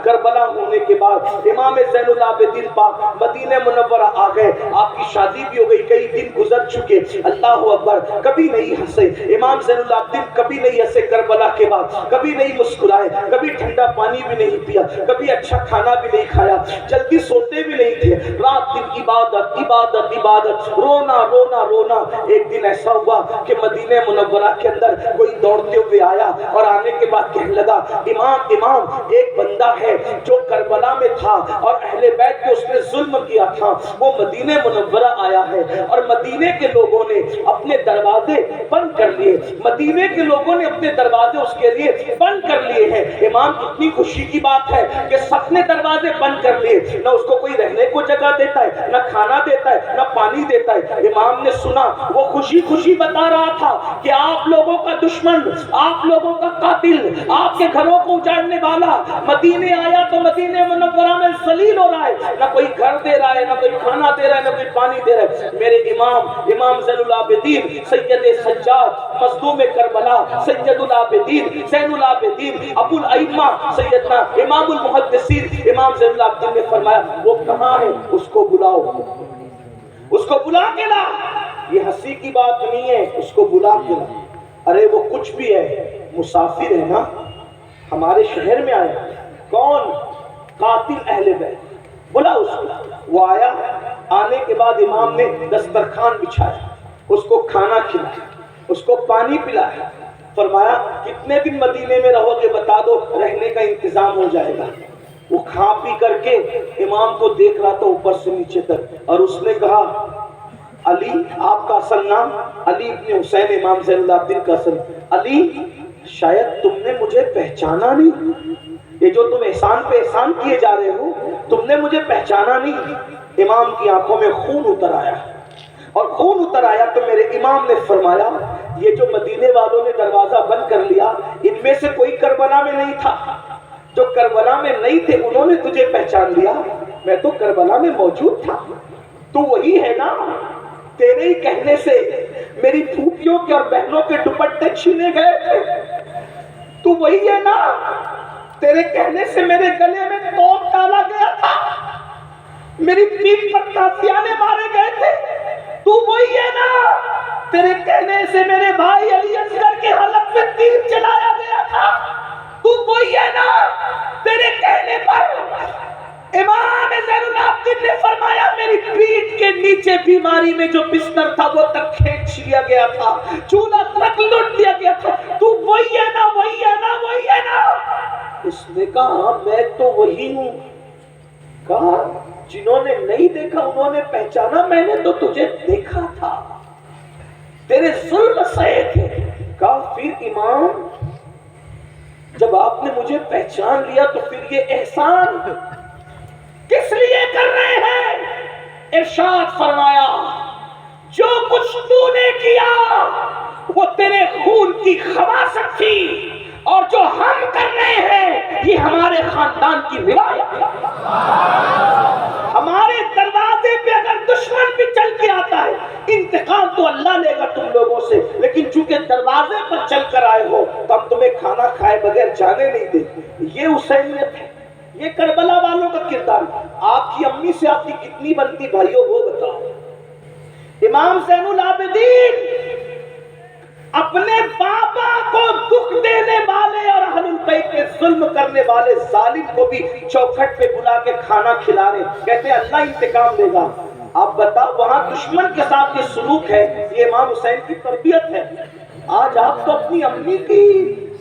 B: کربلا ہونے کے بعد امام زین العابدین پاک مدینہ منورہ آ گئے، آپ کی شادی بھی ہو گئی، کئی دن گزر چکے۔ اللہ اکبر، کبھی نہیں ہنسے امام زین العابدین، کبھی نہیں ہنسے کربلا کے بعد، کبھی نہیں مسکرائے، کبھی ٹھنڈا پانی بھی نہیں پیا، کبھی اچھا کھانا بھی نہیں کھایا، جلدی سوتے بھی نہیں تھے، رات دن عبادت عبادت عبادت، رونا رونا رونا۔ ایک دن ایسا ہوا کہ مدینہ منورہ کے اندر کوئی دوڑتے ہوئے آیا اور آنے کے بعد کہنے لگا، امام ایک بندہ ہے جو کربلا میں تھا اور اہل بیت پہ اس نے ظلم کیا تھا، وہ مدینہ منورہ آیا ہے اور مدینے کے لوگوں نے اپنے دروازے بند کر لیے، مدینے کے لوگوں نے اپنے دروازے اس کے لیے بند کر لیے ہیں۔ امام کتنی خوشی کی بات ہے کہ سب نے دروازے بند کر لیے، نہ اس کو کوئی رہنے کو جگہ دیتا ہے، نہ کھانا دیتا ہے، نہ پانی دیتا ہے۔ امام نے سنا، وہ خوشی خوشی بتا رہا تھا کہ آپ لوگوں کا دشمن، آپ لوگوں کا قاتل، آپ کے گھروں کو اجاڑنے والا مدینے آیا تو مدینہ منورہ میں ذلیل ہو رہا ہے، نہ کوئی گھر دے رہا ہے، نہ کوئی کھانا دے رہا ہے، نہ کوئی پانی دے رہا ہے۔ میرے امام زین العابدین سید سجاد مظلوم کربلا، سید العابدین زین العابدین ابو الائمہ سیدنا امام المحدثین امام زین العابدین نے فرمایا، وہ کہاں ہے؟ اس کو بلاؤ، اس کو بلا کے لا۔ یہ ہنسی کی بات نہیں ہے، اس کو بلا کے لا۔ ارے وہ کچھ بھی ہے، مسافر ہے نا، ہمارے شہر میں آیا۔ کون؟ قاتل اہل بیت، بلا اس کو۔ وہ آیا، آنے کے بعد امام نے دسترخوان بچھایا، اس کو کھانا کھلایا، اس کو پانی پلایا، فرمایا کتنے دن مدینے میں رہو گے بتا دو، رہنے کا انتظام ہو جائے گا۔ وہ کھا پی کر کے امام کو دیکھ رہا تھا اوپر سے نیچے تک، اور اس نے کہا، علی، آپ کا اصل نام علی ابن حسین امام زین العابدین کا اصل، علی شاید تم نے مجھے پہچانا نہیں، یہ جو تم احسان پہ احسان کیے جا رہے ہو تم نے مجھے پہچانا نہیں۔ امام کی آنکھوں میں خون اتر آیا، اور خون اتر آیا تو میرے امام نے فرمایا، یہ جو مدینے والوں نے دروازہ بند کر لیا، ان میں سے کوئی کربلا میں نہیں تھا، جو کربلا میں نہیں تھے انہوں نے تجھے پہچان لیا، میں تو کربلا میں موجود تھا۔ تو وہی ہے نا، تیرے ہی کہنے سے میری پھوپھیوں کے اور بہنوں کے دوپٹے چھینے گئے تھے، تو وہی ہے نا، تیرے کہنے سے میرے گلے میں توپ ڈالا گیا تھا، میری پیٹھ پر تازیانے مارے گئے تھے، تو وہی ہے نا، تیرے کہنے سے میرے بھائی علی اصغر کے حلق میں تیر چلایا گیا تھا، تو وہی ہے نا، تیرے کہنے پر امام زین العابدین نے فرمایا میری پیٹھ کے نیچے بیماری میں جو بستر تھا وہ تک کھینچ لیا گیا تھا، چولہا تک لوٹ لیا گیا تھا، تو وہی ہے نا، وہی ہے نا، وہی ہے نا۔ اس نے کہا میں تو وہی ہوں۔ کہا جنہوں نے نہیں دیکھا انہوں نے پہچانا، میں نے تو تجھے دیکھا تھا، تیرے ظلم سہے تھے۔ کہا پھر امام جب آپ نے مجھے پہچان لیا تو پھر یہ احسان کس لیے کر رہے ہیں؟ ارشاد فرمایا جو کچھ تو نے کیا وہ تیرے خون کی خواصت تھی، اور جو ہم کر رہے ہیں یہ ہمارے خاندان کی روایت ہے۔ ہمارے دروازے پہ اگر دشمن بھی چل کے آتا ہے انتقام تو اللہ لے گا تم لوگوں سے، لیکن چونکہ دروازے پر چل کر آئے ہو تو ہم تمہیں کھانا کھائے بغیر جانے نہیں دیں۔ یہ حسینیت ہے، یہ کربلا والوں کا کردار۔ آپ کی امی سے آپ کی کتنی بنتی بھائیوں وہ بتاؤ۔ امام زین العابدین اپنے بابا کو دکھ دینے والے اور اہل البیت پہ ظلم کرنے والے ظالم کو بھی چوکھٹ پہ بلا کے کھانا کھلا رہے، کہتے ہیں اللہ انتقام لے گا۔ آپ بتاؤ وہاں دشمن کے ساتھ یہ سلوک ہے، یہ امام حسین کی تربیت ہے۔ آج آپ تو اپنی امی کی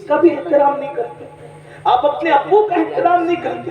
B: کبھی احترام نہیں کرتے، آپ اپنے ابو کا احترام نہیں کرتے،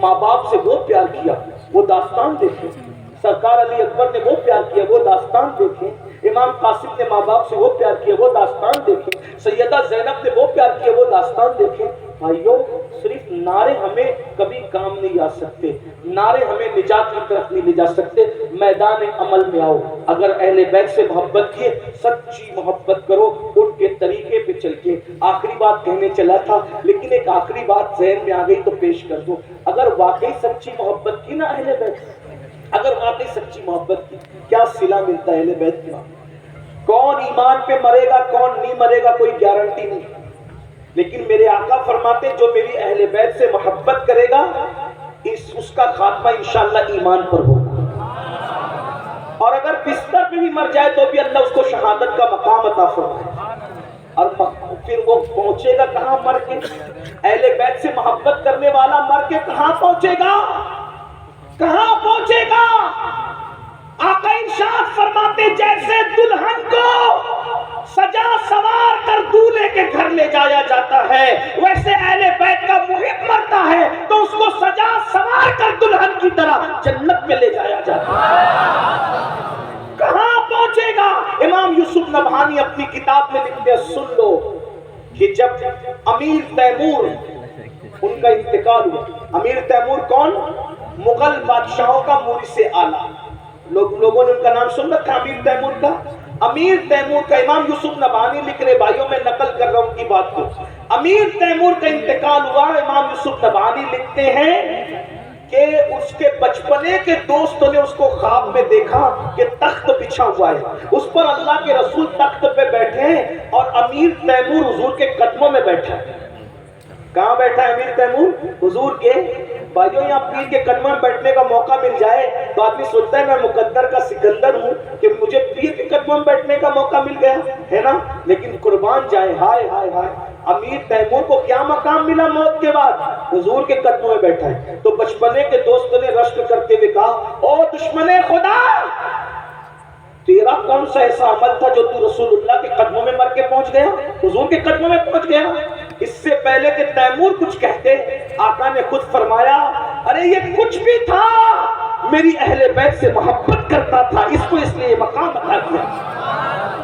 B: ماں باپ سے وہ پیار کیا، وہ داستان دیکھیں۔ سرکار علی اکبر نے وہ پیار کیا، وہ داستان دیکھیں۔ امام قاسم نے ماں باپ سے وہ پیار کیا، وہ داستان دیکھیں۔ سیدہ زینب نے وہ پیار کیا، وہ داستان دیکھیں۔ بھائیوں، صرف نعرے ہمیں کبھی کام نہیں آ سکتے، نعرے ہمیں نجات کی طرف نہیں لے جا سکتے۔ میدان عمل میں آؤ، اگر اہل بیت سے محبت کیے، سچی محبت کرو، ان کے طریقے پہ چل کے۔ آخری بات کہنے چلا تھا، لیکن ایک آخری بات ذہن میں آ گئی تو پیش کر دوں۔ اگر واقعی سچی محبت کی نا اہل بیت، اگر واقعی سچی محبت کی، کیا صلہ ملتا ہے اہل بیت کا؟ کون ایمان پہ مرے گا، کون نہیں مرے گا، کوئی گارنٹی نہیں، لیکن میرے آقا فرماتے جو میری اہل بیت سے محبت کرے گا اس کا خاتمہ انشاءاللہ ایمان پر ہوگا، اور اگر بستر پہ بھی مر جائے تو بھی اللہ اس کو شہادت کا مقام عطا فرمائے۔ اور پھر وہ پہنچے گا کہاں مر کے؟ اہل بیت سے محبت کرنے والا مر کے کہاں پہنچے گا؟ کہاں پہنچے گا؟ آقا ارشاد فرماتے جیسے دلہن کو سجا سوار کر دولہے کے گھر لے جایا جاتا ہے، ویسے اہل بیت کا محب مرتا ہے تو اس کو سجا سوار کر دلہن کی طرح جنت میں لے جایا جاتا ہے۔ کہاں پہنچے گا؟ امام یوسف نبہانی اپنی کتاب میں لکھتے ہیں، سن لو کہ جب امیر تیمور ان کا انتقال ہوا، امیر تیمور کون؟ مغل بادشاہوں کا مورث اعلیٰ، لوگوں نے ان کا نام سن رکھا امیر تیمور کا۔ امیر تیمور کا امام یوسف نبہانی لکھ رہے، بھائیوں میں نقل کر رہا ہوں ان کی بات کو، امیر تیمور کا انتقال ہوا، امام یوسف نبہانی لکھتے ہیں کہ اس کے بچپنے کے دوستوں نے اس کو خواب میں دیکھا کہ تخت بچھا ہوا ہے، اس پر اللہ کے رسول تخت پہ بیٹھے ہیں اور امیر تیمور حضور کے قدموں میں بیٹھا ہے۔ کہاں بیٹھا ہے امیر تیمور؟ حضور کے۔ بھائیوں، یہاں پیر کے قدموں میں بیٹھنے کا موقع مل جائے تو آدمی سوچتا ہے میں مقدر کا سکندر ہوں کہ مجھے پیر کے قدموں میں بیٹھنے کا موقع مل گیا ہے نا، لیکن قربان جائے، ہائے ہائے ہائے، امیر تیمور کو کیا مقام ملا موت کے بعد؟ حضور کے قدموں میں بیٹھا ہے۔ تو بچپنے کے دوستوں نے رشک کرتے ہوئے کہا، او دشمن خدا، تیرا کون سا ایسا عمل تھا جو تو رسول اللہ کے قدموں میں مر کے پہنچ گیا، حضور کے قدموں میں پہنچ گیا؟ اس سے پہلے کہ تیمور کچھ کہتے، آقا نے خود فرمایا، ارے یہ کچھ بھی تھا، میری اہل بیت سے محبت کرتا تھا، اس کو اس لیے مقام عطا کیا۔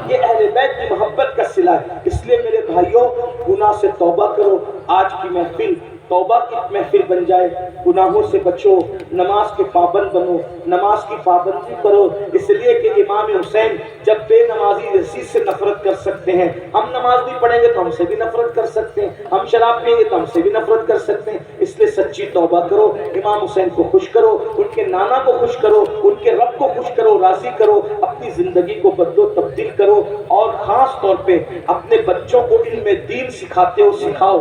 B: یہ اہل بیت کی محبت کا صلہ ہے۔ اس لیے میرے بھائیوں، گناہ سے توبہ کرو، آج کی محفل توبہ کی محفل بن جائے، گناہوں سے بچو، نماز کے پابند بنو، نماز کی پابندی کرو، اس لیے کہ امام حسین جب بے نمازی یزید سے نفرت کر سکتے ہیں، ہم نماز نہیں پڑھیں گے تو ہم سے بھی نفرت کر سکتے ہیں، ہم شراب پئیں گے تو ہم سے بھی نفرت کر سکتے ہیں۔ اس لیے سچی توبہ کرو، امام حسین کو خوش کرو، ان کے نانا کو خوش کرو، ان کے رب کو خوش کرو، راضی کرو، اپنی زندگی کو بدلو تبدیل کرو، اور خاص طور پہ اپنے بچوں کو علم دین سکھاتے ہو سکھاؤ،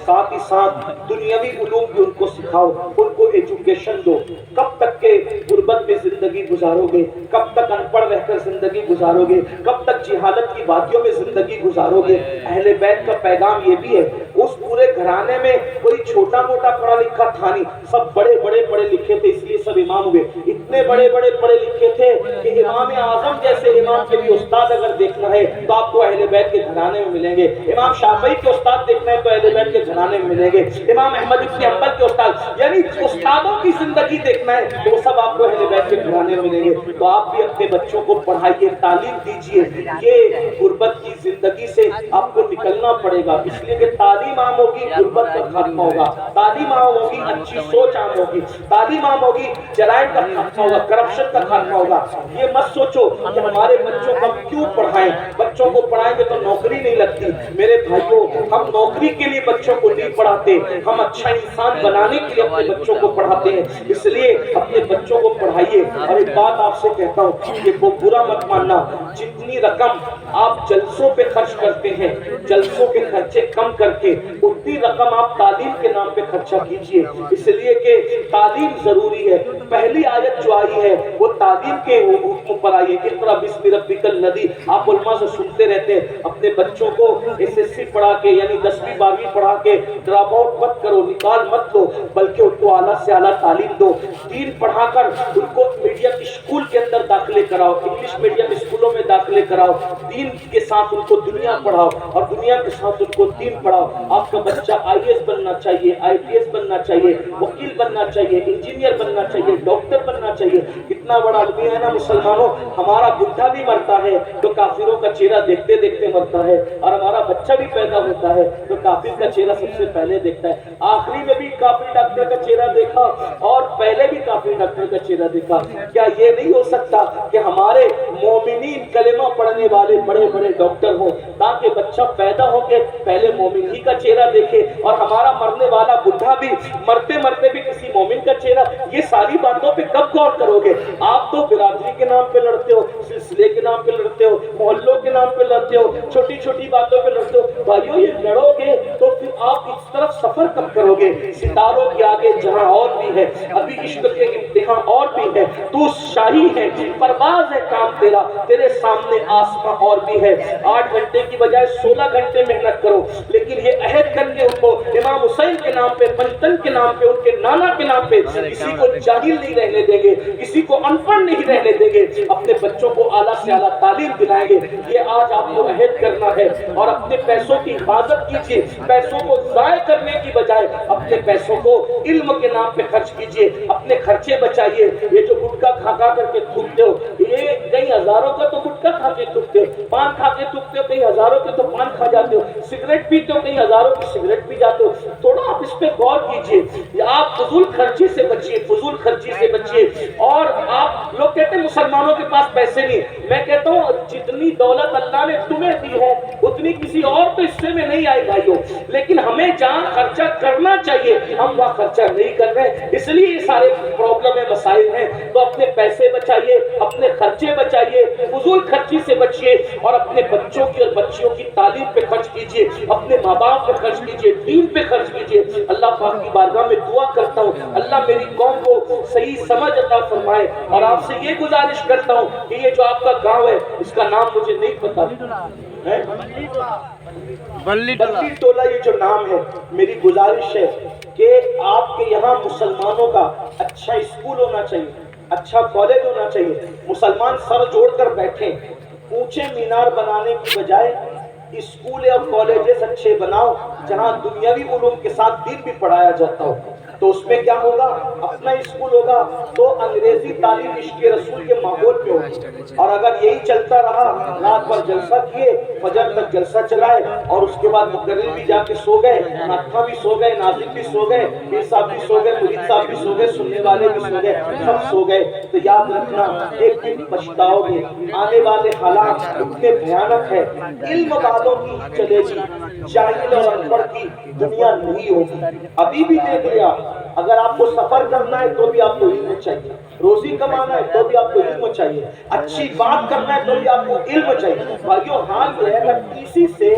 B: ساتھ ہی ساتھ دنیاوی علوم بھی ان کو سکھاؤ، ان کو ایجوکیشن دو۔ کب تک کے غربت میں زندگی گزارو گے؟ کب تک ان پڑھ رہ کر زندگی گزارو گے؟ کب تک جہالت کی وادیوں میں زندگی گزارو گے؟ اہل بیت کا پیغام یہ بھی ہے، اس پورے گھرانے میں کوئی چھوٹا موٹا پڑھا لکھا تھا نہیں، سب بڑے بڑے پڑھے لکھے تھے، اس لیے سب امام ہوئے۔ اتنے بڑے بڑے پڑھے لکھے تھے کہ امام اعظم جیسے امام کے بھی استاد اگر دیکھنا ہے تو آپ کو اہل بیت کے گھرانے میں ملیں گے، امام شافعی کے استاد دیکھنا ہے تو اہل بیت کے گھرانے میں ملیں گے، امام احمد بن حنبل کے استاد، یعنی استادوں کی زندگی دیکھنا ہے تو وہ سب آپ کو اہل بیت کے گھرانے میں ملیں گے۔ تو آپ بھی اپنے بچوں کو پڑھائیے، تعلیم دیجیے، یہ غربت کی زندگی سے آپ کو نکلنا پڑے گا، اس لیے کہ تعلیم عام ہوگی، غربت کا خاتمہ ہوگا، تعلیم عام ہوگی، اچھی سوچ عام ہوگی، تعلیم عام ہوگی، جرائم کا خاتمہ ہوگا، کرپشن کا خاتمہ ہوگا۔ یہ مت سوچو کہ ہمارے بچوں کو ہم کیوں پڑھائیں، بچوں کو پڑھائیں گے تو نوکری نہیں لگتی۔ میرے بھائیوں، ہم نوکری کے لیے بچوں کو نہیں پڑھاتے، ہم اچھا انسان بنانے کے لیے اپنے بچوں کو پڑھاتے ہیں، اس لیے اپنے بچوں کو پڑھائیے۔ اور ایک بات آپ سے کہتا ہوں کہ وہ برا مت ماننا، جتنی رقم آپ جلسوں پہ خرچ کرتے ہیں، جلسوں کے خرچے کم کر کے اتنی رقم آپ تعلیم کے نام پہ خرچہ کیجیے، اس لیے کہ تعلیم ضروری ہے۔ پہلی آیت جو آئی ہے وہ تعلیم کے حکم پر آئی ہے، اقرأ باسم ربک الذی۔ آپ علماء سے سنتے رہتے ہیں، اپنے بچوں کو SSC پڑھا کے، یعنی 10ویں 12ویں پڑھا کے ڈراپ آؤٹ مت کرو، نکال مت دو، بلکہ ان کو اعلیٰ سے اعلیٰ تعلیم دو۔ دین پڑھا کر ان کو میڈیم اسکول کے اندر داخلے کراؤ، انگلش میڈیم اسکولوں میں داخلے کراؤ، دین کے ساتھ ان کو دنیا پڑھاؤ اور دنیا کے ساتھ ان کو دین پڑھاؤ۔ آپ کا بچہ IAS بننا چاہیے, IPS بننا چاہیے, وکیل بننا چاہیے, انجینئر بننا چاہیے, ڈاکٹر بننا چاہیے. کتنا بڑا آدمی ہے نا مسلمانوں, ہمارا بڈھا بھی مرتا ہے تو کافروں کا چہرہ دیکھتے دیکھتے مرتا ہے, اور ہمارا بچہ بھی پیدا ہوتا ہے تو کافر کا چہرہ سب سے پہلے دیکھتا ہے. آخری میں بھی کافر ڈاکٹر کا چہرہ دیکھا اور پہلے بھی کافر ڈاکٹر کا چہرہ دیکھا. کیا یہ نہیں ہو سکتا کہ ہمارے مومنین کلمہ پڑھنے والے بڑے بڑے ڈاکٹر ہوں, تاکہ بچہ پیدا ہو کے پہلے مومن ہی کا چہرہ دیکھے, اور ہمارا مرنے والا بڈھا بھی مرتے مرتے بھی کسی مومن کا چہرہ. یہ ساری باتوں پہ کب غور کرو گے؟ آپ تو برادری کے نام پہ لڑتے ہو, سلسلے کے نام پہ لڑتے ہو, محلوں کے نام پہ لڑتے ہو, چھوٹی چھوٹی باتوں پہ لڑتے ہو. بھائیو یہ لڑو گے تو پھر آپ اس طرف سفر کب کرو گے؟ ستاروں کے آگے جہاں اور بھی ہے, ابھی عشق کے امتحان اور بھی ہے, تو شاہی ہے, پرواز ہے کام تیرا, تیرے سامنے آسمان اور بھی ہے. 8 گھنٹے کی بجائے 16 گھنٹے محنت کرو, لیکن یہ عہد کر کے ان کو امام حسین کے نام پہ, پنجتن کے نام پہ, ان کے نانا کے نام پہ کسی کو جاہل نہیں رہنے دیں گے, کسی کو ان پڑھ نہیں رہنے دیں گے, اپنے بچوں کو اعلیٰ سے اعلیٰ تعلیم دلائیں گے. یہ آج آپ کو عہد کرنا ہے. اور اپنے پیسوں کی حفاظت کیجیے, پیسوں کو ضائع کرنے کی بجائے اپنے پیسوں کو علم کے نام پہ خرچ کیجیے, اپنے خرچے بچائیے. یہ جو گٹکا کھا کھا کر کے تھوکتے ہو, یہ کئی ہزاروں کا تو گٹکا کھا کے تھوکتے ہو, پان کھا کے تھوکتے ہو, کئی ہزاروں کے تو پان کھا جاتے ہو, سگریٹ پیتے ہو, کئی ہزاروں کی سگریٹ پی جاتے ہو. تھوڑا آپ اس پہ غور کیجیے. آپ فضول خرچی سے بچیے, فضول خرچی سے بچیے. اور آپ لوگ کہتے ہیں مسلمانوں کے پاس پیسے نہیں, میں کہتا ہوں جتنی دولت اللہ نے تمہیں دی ہے اتنی کسی اور تو حصے میں نہیں آئی بھائیوں, لیکن ہمیں جہاں خرچہ کرنا چاہیے ہم وہاں خرچہ نہیں کر رہے, اس لیے یہ سارے پرابلم ہیں, مسائل ہیں. تو اپنے پیسے بچائیے, اپنے خرچے بچائیے, فضول خرچی سے بچیے, اور اپنے بچوں کی اور بچیوں کی تعلیم پہ خرچ کیجیے, اپنے ماں باپ پہ خرچ کیجیے, دین پہ خرچ کیجیے. اللہ پاک کی بارگاہ میں دعا کرتا ہوں اللہ میری قوم کو صحیح سمجھ عطا فرمائے. اور آپ سے یہ گزارش کرتا ہوں کہ یہ جو آپ کا گاؤں ہے اس کا نام مجھے نہیں پتا ہے, بلی ٹولہ یہ جو نام ہے, میری گزارش ہے کہ آپ کے یہاں مسلمانوں کا اچھا اسکول ہونا چاہیے, اچھا کالج ہونا چاہیے. مسلمان سر جوڑ کر بیٹھیں, اونچے مینار بنانے کی بجائے اسکول اور کالجز اچھے بناؤ جہاں دنیاوی علوم کے ساتھ دین بھی پڑھایا جاتا ہو. تو اس میں کیا ہوگا, اپنا اسکول ہوگا تو انگریزی تعلیم عشق رسول کے ماحول میں ہوگی. اور اگر یہی چلتا رہا, رات بھر جلسہ کیے, فجر تک جلسہ چلائے, اور اس کے بعد مقرر بھی جا کے سو گئے, ناطقہ بھی سو گئے, ناظم بھی سو گئے, پیر صاحب بھی سو گئے, مرید صاحب بھی سو گئے, سننے والے بھی سو گئے, سب سو گئے, تو یاد رکھنا ایک دن پچھتاؤ گے. آنے والے حالات اتنے بھیانک ہے, علم والوں کی چلے گی, جاہل اور ان پڑھ کی دنیا نہیں ہوگی. ابھی بھی دیکھ لیا, اگر آپ کو سفر کرنا ہے تو بھی آپ کو علم چاہیے, روزی کمانا ہے تو بھی آپ کو علم چاہیے, اچھی بات کرنا ہے تو بھی آپ کو علم چاہیے. بھائیو حال یہ ہے اگر کسی سے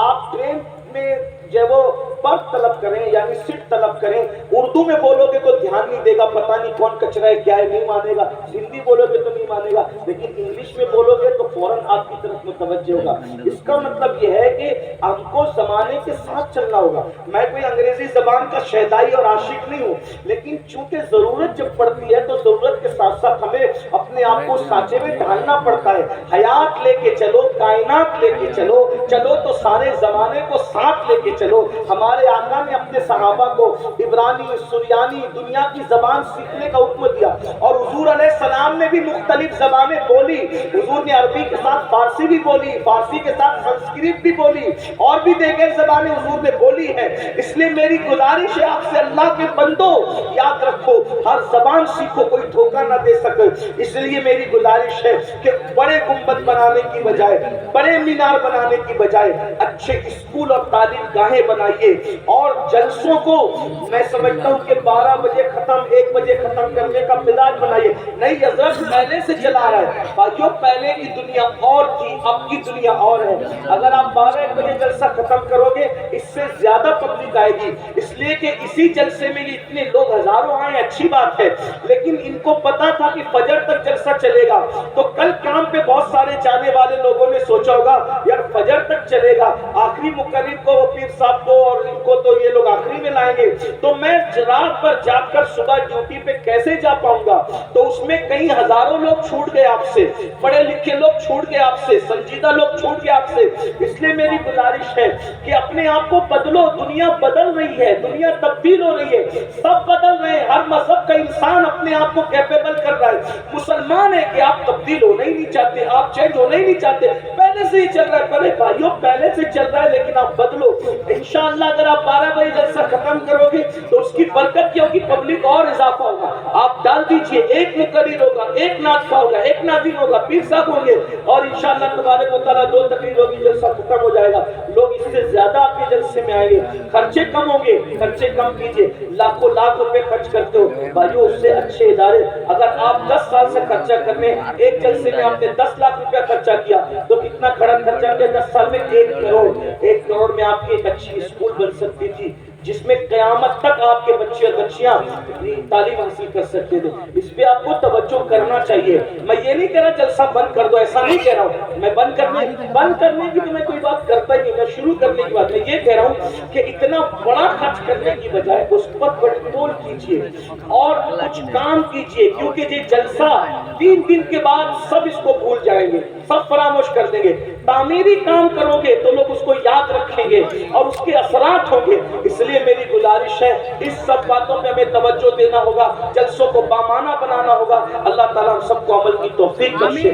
B: آپ ٹرین میں جو وہ برتھ طلب کریں یعنی سیٹ طلب کریں, اردو میں بولو گے تو دھیان نہیں دے گا, پتہ نہیں کون کچرا ہے کیا ہے نہیں مانے گا, ہندی بولو گے تو نہیں مانے گا, لیکن انگلش میں بولو گے تو فوراً آپ کی طرف متوجہ ہوگا. اس کا مطلب یہ ہے کہ ہم کو زمانے کے ساتھ چلنا ہوگا. میں کوئی انگریزی زبان کا شہدائی اور عاشق نہیں ہوں, لیکن چونکہ ضرورت جب پڑتی ہے تو ضرورت کے ساتھ ساتھ ہمیں اپنے آپ کو سانچے میں ڈھالنا پڑتا ہے. حیات لے کے چلو, کائنات لے کے چلو, چلو تو سارے زمانے کو ساتھ لے کے چلو. ہمارے آقا نے اپنے صحابہ کو عبرانی, سریانی, دنیا کی زبان سیکھنے کا حکم دیا, اور حضور علیہ السلام نے بھی مختلف زبانیں بولی. حضور نے عربی کے ساتھ فارسی بھی بولی, فارسی کے ساتھ سنسکرت بھی بولی, اور بھی دیگر زبانیں حضور نے بولی ہے. اس لیے میری گزارش ہے آپ سے, اللہ کے بندو یاد رکھو ہر زبان سیکھو, کوئی دھوکہ نہ دے سکے. اس لیے میری گزارش ہے کہ بڑے گنبد بنانے کی بجائے, بڑے مینار بنانے کی بجائے اچھے اسکول اور تعلیم گاہیں بنائیے. اور جلسوں کو میں سمجھتا ہوں کہ 12 بجے ختم, 1 بجے ختم کرنے کا مزاج بنائیے. نہیں حضرت پہلے سے چلا رہا ہے بھائیو, پہلے کی دنیا اور تھی, اب کی دنیا اور ہے. اگر آپ 12-1 بجے جلسہ ختم کرو گے اس سے زیادہ پبلک آئے گی, اس لیے کہ اسی جلسے میں یہ اتنے لوگ ہزاروں آئے, اچھی بات ہے, لیکن ان کو پتا تھا کہ فجر تک جلسہ چلے گا, تو کل کام پہ بہت سارے جانے والے لوگوں نے سوچا ہوگا یار فجر تک چلے گا, آخری مقرر کو, پیر صاحب کو اور ان کو تو یہ لوگ آخری میں لائیں جائیں گے تو میں رات پر جاگ کر صبح ڈیوٹی پہ کیسے جا پاؤں گا؟ تو اس میں کئی ہزاروں لوگ چھوٹ گئے آپ سے، پڑھے لکھے لوگ چھوٹ گئے آپ سے، سنجیدہ لوگ چھوٹ گئے آپ سے۔ اس لیے میری گزارش ہے کہ اپنے آپ کو بدلو، دنیا بدل رہی ہے، دنیا تبدیل ہو رہی ہے، سب بدل رہے ہیں، ہر مذہب کا انسان اپنے آپ کو کیپیبل کر رہا ہے۔ مسلمان ہے کہ آپ تبدیل ہونا ہی نہیں چاہتے، آپ چینج ہونا ہی نہیں چاہتے، پہلے سے ہی چل رہا ہے۔ پہلے بھائیوں پہلے سے چل رہا ہے لیکن آپ بدلو۔ انشاءاللہ اگر آپ 12 بجے جلسہ ختم کرو گے تو اس کی برکت کیا ہوگی؟ پبلک اور اضافہ ہوگا۔ آپ ڈال دیجئے، ایک مقرر ہوگا، ایک نعت خواہ ہوگا، ایک ناظم ہوگا، پیر صاحب ہوں گے، اور انشاءاللہ تبارک و تعالیٰ 2 تقریر ہوگی، جلسہ ختم ہو جائے گا۔ لوگ اس سے زیادہ آپ کے جلسے میں آئیں گے، خرچے کم ہوں گے، خرچے کم کیجئے۔ لاکھوں لاکھ روپے خرچ کرتے ہو بھائیو، اس سے اچھے ادارے، اگر آپ 10 سال سے خرچہ کرنے، ایک جلسے میں آپ نے 10 لاکھ روپے خرچہ کیا تو کتنا کھڑا خرچہ کیا؟ 10 سال میں 1 کروڑ۔ 1 کروڑ میں آپ کی ایک اچھی اسکول بن سکتی تھی جس میں قیامت تک آپ کے بچے اور بچیاں تعلیم حاصل کر سکتے تھے۔ اس پہ آپ کو توجہ کرنا چاہیے۔ میں یہ نہیں کہہ رہا جلسہ بند کر دو، ایسا نہیں کہہ رہا ہوں میں۔ بند کرنے کی تو میں کوئی بات کرتا ہی نہیں، میں شروع کرنے کی بات میں یہ کہہ رہا ہوں کہ اتنا بڑا خرچ کرنے کی بجائے اس پر کنٹرول کیجئے اور کچھ کام کیجئے، کیونکہ یہ جلسہ 3 دن کے بعد سب اس کو بھول جائیں گے، سب فراموش کر دیں گے۔ تعمیری کام کرو گے تو لوگ اس کو یاد رکھیں گے اور اس کے اثرات ہوں گے۔ اس لیے میری گزارش ہے اس سب باتوں پہ ہمیں توجہ دینا ہوگا، جلسوں کو بامانہ بنانا ہوگا۔ اللہ تعالیٰ ہم سب کو عمل کی توفیق بخشے۔